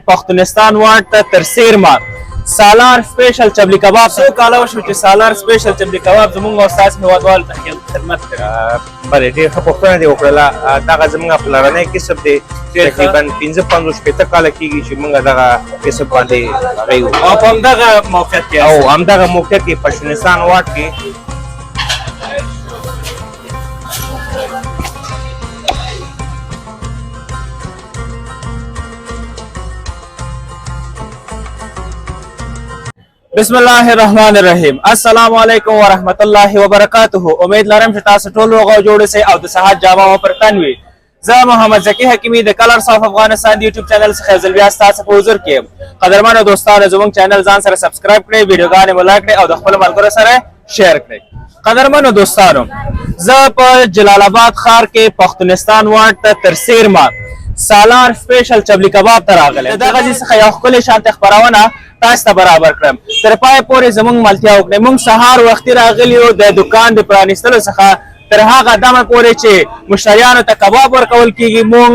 پښتونستان واټ ته تر سیرما سالار سپیشل چبلی کباب څو کاله وشو چې سالار سپیشل چبلی کباب زموږ او ستاسو هیوادوالو ته خدمت کوي. بله ډېر ښه پوښتنه دې وکړله. دغه زموږ پلرنی کسب دی. تقریبا 55 کاله کېږي چې موږ دغه کسب باندې هغه یو او په همدغه موقعیت کې او همدغه موقعیت کې پښتونستان واټ کې بسم الله الرحمن الرحیم. السلام علیکم ورحمت الله وبرکاته. امید لرم چې تاسو ټول روغ او جوړ اوسئ او د صحت جامه مو پر تن وي. زه محمد ذکي حکیمي د کلرز اف افغانستان د یوټیوب چینل څخه یو ځل بیا ستاسو په حضور کې یم. قدرمنو دوستانو زموږ چینل ځان سره سبسکرایب کړئ، ویډیوګانې مو لایک کړئ او د خپلو ملګرو سره شیر کړئ. قدرمنو دوستانو زه په جلال آباد ښار کې پښتونستان واټ ته تر سیرما سالار سپیشل چبلی کباب ته راغلی. د دغه ځای څخه یو ښکلې شانتې خپرونه تاسو ته برابر کړم. تر پای پورې زموږ ملتیا وکړئ. موږ سهار وختي راغلي یو د دوکان د پرانیستلو څخه تر هغه دمه پورې چې مشتریانو ته کباب ورکول کېږي موږ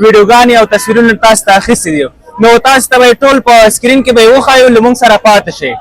ویډیوګانې او تصویرونه تاسو ته اخیستي دي. نو تاسو ته به یې ټول په سکرین کې به یې وښایو، له موږ سره پاتې شئ.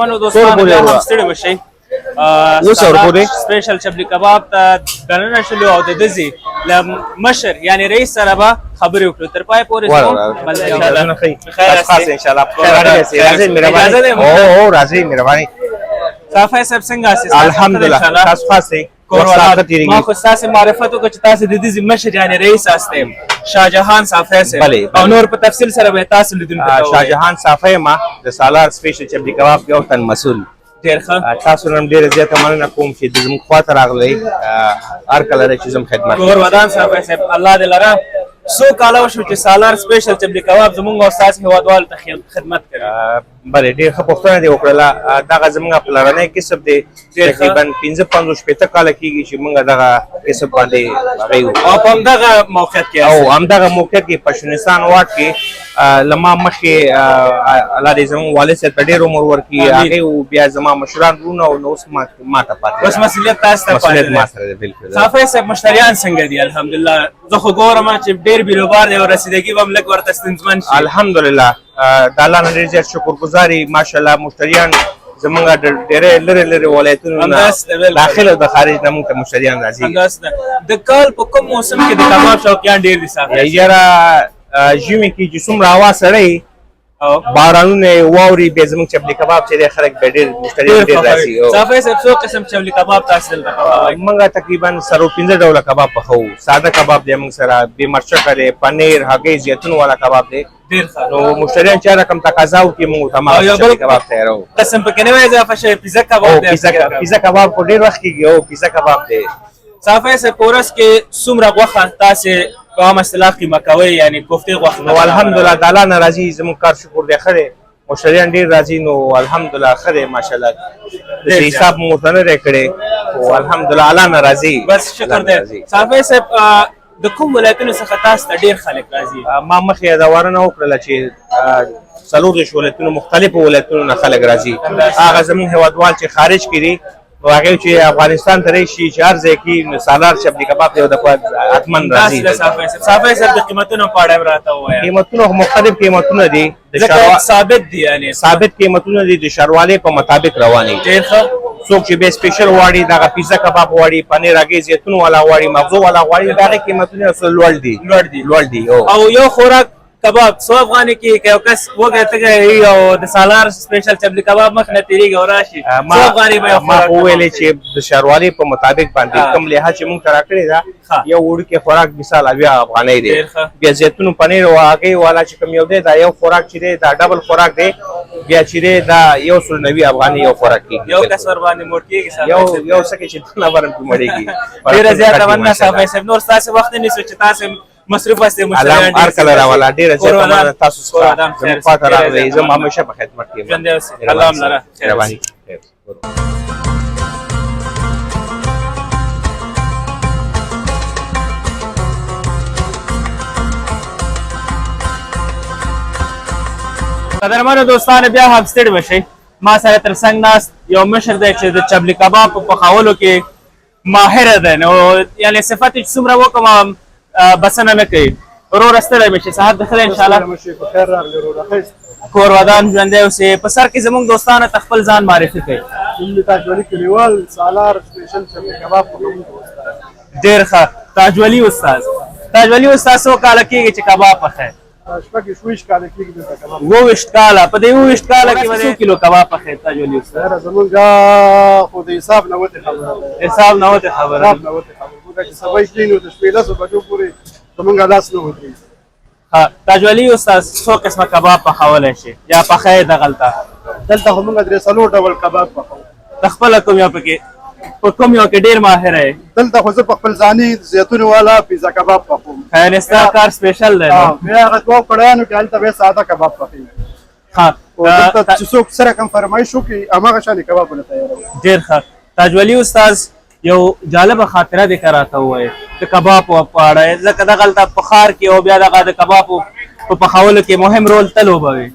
قدرمنو دوستانو بیا هم ستړي مشئ سپیشل چبلی کباب ته دننه شلو او د دزي له مشر یعنی رئیس سره به خبرې وکړو تر پای پورې خیر ان شاء الله راځي مهرباني او راځي مهرباني صافی صاحب څنګه اساس الحمدلله تاسو خاصه ما خو تاسو معرفت وکړ چې تاسو د دې مشر یعنی رئیس استه شاهجهان صافی صاحب او نور په تفصیل سره به تاسو لیدونکو شاهجهان صافی ما د سالار سپیشل چبلی کباب یو تن مسؤل ډیر ښه تاسو نن ډیره زیاته مننه کوم چې د زموږ خواته راغلی هر کله چې زموږ خدمت کور ودان صافی صاحب الله دې لره څو کاله وشو چې سالار سپیشل چبلی کباب زموږ او ستاسو هیوادوالو ته خدمت کوي بله ډېر ښه پوښتنه دې وکړله دغه زموږ پلرنی کسب دی تقریبا 55 کاله کېږي چې موږ دغه کسب باندې هغې وو او په همدغه موقعیت کې او همدغه موقعیت کې پښتونستان واټ کې له ما مخکې الله دې زموږ والد صاحب ته ډېر عمر ورکړي هغې وو بیا زما مشران وروڼه او اوس ما ته پاتې بس مسؤلیت تاسو ته مسؤلیت ما سره دی بالکل صافی صاحب مشتریان څنګه دي الحمدلله زه خو ګورم چې ډېر بیروبار دی او رسیدګي به هم لږ ورته ستونزمن شي الحمدلله د الله نه ډېر زیات شکرګزاري ماشاءالله مشتریان زمونږ ډېرې لرې لرې ولایتونو نه داخل او د خارج نه موږ ته مشتریان راځي د کال په کوم موسم کې د کباب شوقیان ډېر دي صافی یاره ژمي کې چې څومره هوا سړی بارانونه واوري بیا زموږ چبلی کباب چې دی خلک به ډېر مشتریان ډېر راځي صافی صاحب څو قسم چبلی کباب تاسو دلته پخوئ موږ تقریبا سره 15 ډوله کباب پخوو ساده کباب دی موږ سره بې مرچکه دی پنیر هګۍ زیتون والا کباب دی ډېر ښه نو مشتریان چې رقم تقاضا وکړي موږ ورته هماغه چبلی کباب تیاروو قسم پکې نوی اضافه شوی پیزا کباب دی پیزا کباب خو ډېر وخت کېږي او پیزا کباب دی صافی صاحب په ورځ کې څومره غوښه تاسې په عام اصطلاح قیمه کوئ یعنې کوفتې غوښه نو الحمدلله د الله نه راضي زموږ کار شکر دی ښه دی مشتریان ډېر راځي نو الحمدلله ښه دی ماشاءالله داسې حساب مو ورته نه دی کړی خو الحمدلله الله نه راضي بس شکر دی صافی صاحب د کوم ولایتونو څخه تاسو ته ډېر خلک راځي ما مخکې یادونه وکړله چې 40 ولایتونو مختلفو ولایتونو نه خلک راځي هغه زموږ هېوادوال چې خارج کې دي نو هغې چې افغانستان ته راشي چې هر ځای کې نو سالار چبلی کباب یو دفعه حتمن راځي صافی صاحب د قیمتونو په اړه راته ووایه قیمتونه مختلف قیمتونه دي ثابت دي یعنې ثابت قیمتونه دي د ښاروالۍ په مطابق روان دي ډېر ښه څوک چې بیا سپیشل غواړي دغه پیزا کباب غواړي پنیر هګۍ زیتون والا غواړي مغزو والا غواړي د هغې قیمتونه لوړ دي او یو خوراک کباب 100 افغاني کې که یو کس وږی تږی او د سالار سپیشل چبلی کباب مخ نه تېرېږي او راشي 100 افغاني به ما وویلې چې د ښاروالۍ په مطابق باندې کوم لحاظ چې موږ ته راکړې ده یو وړوکی خوراک مثال 80 افغانۍ دی بیا زیتون پنیر او هګۍ والا چې کوم یو دی دا یو خوراک چې دی دا ډبل خوراک دی بیا چې دی دا 190 افغانۍ یو خوراک کېږي یو کس ورباندې موټ کېږي یو څه کې چې دونه ورن پې مړېږي ډېره زیاته مننه صافی صاحب نور ستاسې وخت نه نیسو چې تاسې مصروف هستې مشتریان هر کله راوله ډېره زیاته مننه تاسو څخه زموږ خواته راغلئ زه همیشه په خدمت کې یم ژوندی اوسئ الله هم لره مهرباني قدرمنو دوستانو بیا هم ستړي مشئ ما سره تر څنګ ناست یو مشر دی چې د چبلی کباب په پخولو کې ماهره دی نو یعنې صفت یې چې څومره وکړم بسنه نه کوي وروره ستړی مې شي صحت د ښه دی انشاءالله کور ودان ژوندی اوسې په سر کې زموږ دوستانو ته خپل ځان معرفي کوي تاجولي کلیوال سالار سپیشل چبلی کباب ډېر ښه تاجولي استاد څو کاله کېږي چې کباب پخوي شپږ ویشت کاله کېږي دلته کباب 22 کاله په دې 22 کاله کې به څو کیلو کباب پخوي تاجولي استاد زمونږ خو د حساب نه وتې خبره موږ چې سبا کړي نو د شپې 10 بجو پورې زمونږ لاس نه وتې تاجولي استاد څو قسمه کباب پخولی شي یا پخوی دغلته دلته خو موږ 3 ډول کباب پخوو د خپله کوم یو پکې په کوم یو کې ډېر ماهره یې دلته خو زه په خپل ځاني زیتون والا پیزا کباب پخوم یعنې ستا کار سپیشل دی بیا هغه دوه کړایانو کې هلته بیا ساده کباب پخوي دلته چې څوک سره کوم فرمایش وکړي هماغه شانې کبابونه تیاروو ډېر ښه تاجولي استاد یو جالبه خاطره دې که راته ووایې د کبابو په اړه ځکه دغلته په ښار کې او بیا دغه د کبابو په پخولو کې مهم رول تل وبوي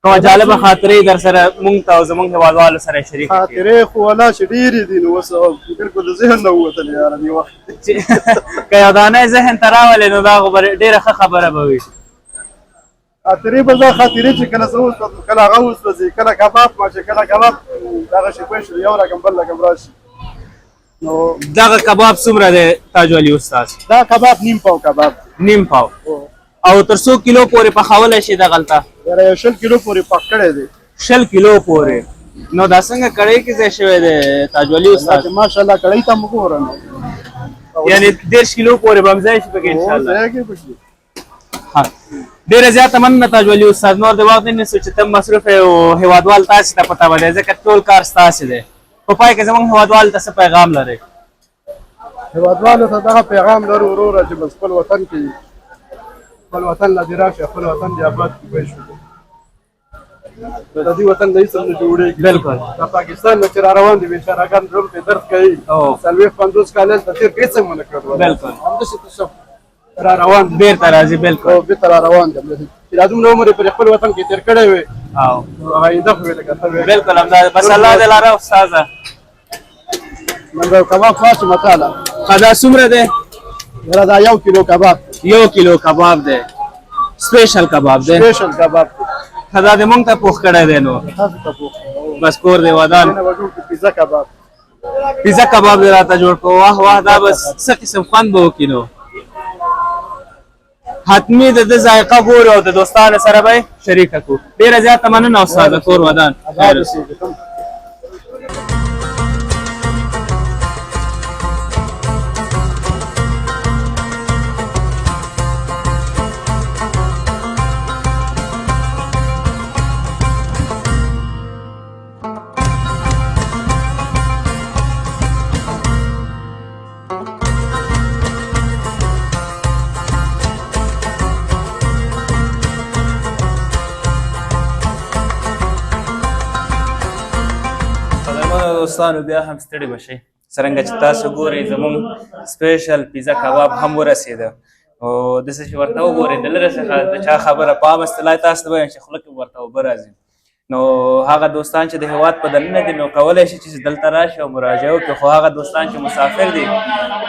کومه جالبه خاطرې در سره مونږ ته او زموږ هېوادوالو سره شریکې کړي خاطرې خو والله چې ډېرې دي نو اوس بلکل د ذهن نه ووتلې یاره دې وخت که یو دانه ذهن ته راولې نو دا خو ډېره ښه خبره به وي خاطرې به دا خاطرې چې کله زه وسوځم کله هغه وسوځي کله کباب ماشه کله کباب دغه شي پوه شو یو رقم بل رقم راشي نو دغه کباب څومره دی تاج علي استاد؟ دا کباب نیم پاو کباب نیم پاو. او تر څو کیلو پورې پخولی شي دغلته؟ یاره یو 20 کیلو پورې پخ کړی دی. 20 کیلو پورې. نو دا څنګه کړی کې ځای شوی دی تاج علي استاد؟ ماشاءالله کړی ته موږ ګورم یعنی 10 کیلو پورې به هم ځای شي پکې انشاءالله. ډېره زیاته مننه تاج علي استاد. نور د وخت نه نیسو چې ته مصروف یې او هېوادوال تاسې ته پته به دی ځکه ټول کار ستاسې دی. په پای کې زموږ هېوادوالو ته څه پیغام لرئ؟ هېوادوالو ته دغه پیغام لرو وروره چې بس خپل وطن کې خپل وطن له دې راشي خپل وطن دې آباد کړي پوه شو. د دې وطن نه هېڅ نه جوړېږي. بلکل. د پاکستان نه چې را روان دي بېچارهګان ډرم پې درد کوي 40-50 کاله هلته تېر کړي هېڅ هم ونه کړل. بلکل. همداسې ته را روان دي بېرته راځي. بلکل. بېرته را روان دي چې دا دومره عمر یې پر خپل وطن کې تېر کړی وي هغه آینده خو یې لکه ته وې. بلکل همدا بس الله دې لاره استاده. من دا کباب خلاص متاله دا څومره دی؟ یاره دا 1 کیلو کباب 1 کیلو کباب دی. سپیشل کباب دی. سپیشل کباب دا دې مونږ ته پوخ کړی دی نو تاسو ته پوخ بس کور دی ودان. پیزا کباب پیزا کباب دې راته جوړ کړو. واه واه دا بس څه قسم خوند به وکړي نو. حتمي د ده ذایقه ګورو او د دوستانو سره به یې شریکه کړو. ډېره زیاته مننه استاده. کور ودان. دوستانو بیا هم ستړي بشئ. څرنګه چې تاسو ګورئ زموږ سپیشل پیزا کباب هم ورسېده او داسې چې ورته وګورئ د لرې څخه د چا خبره په عام اصطلاح تاسو ته وایم چې خوله کې ورته اوبه راځي. نو هغه دوستان چې د هېواد په دننه دي نو کولی شي چې دلته راشي او مراجعه وکړي. خو هغه دوستان چې مسافر دي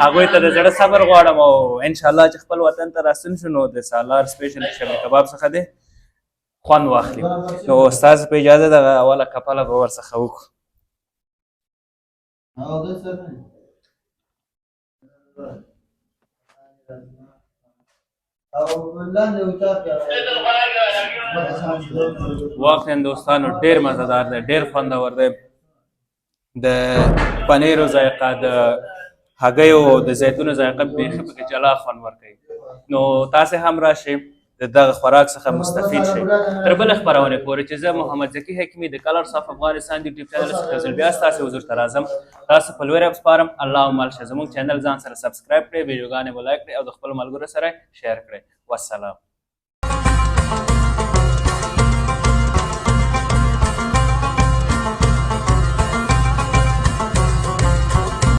هغوی ته د زړه صبر غواړم او انشاءالله چې خپل وطن ته راستون شو نو د سالار سپیشل شبي کباب څخه دی خوند واخلي. نو ستاسو په اجازه دغه اوله کپله به ورڅخه وکړو. واقعا دوستانو ډېر مزهدار دی ډېر خوندور دی. د پنیرو ذایقه د هګیو او د زیتونو ذایقه بیخي پکې جلا خوند ورکوي. نو تاسې هم راشئ د دغه خوراک څخه مستفید شئ. تر بلې خپرونې پورې چې زه محمد ذکي حکیمي د کلرز اف افغانستان د یوټیوب چینل څخه یو ځل بیا ستاسې حضور ته راځم. تاسو په لوی رب سپارم. الله مل شه. زموږ چینل ځان سره سبسکرایب کړئ، ویډیوګانې مو لایک کړئ او د خپلو ملګرو سره شیر کړئ. والسلام.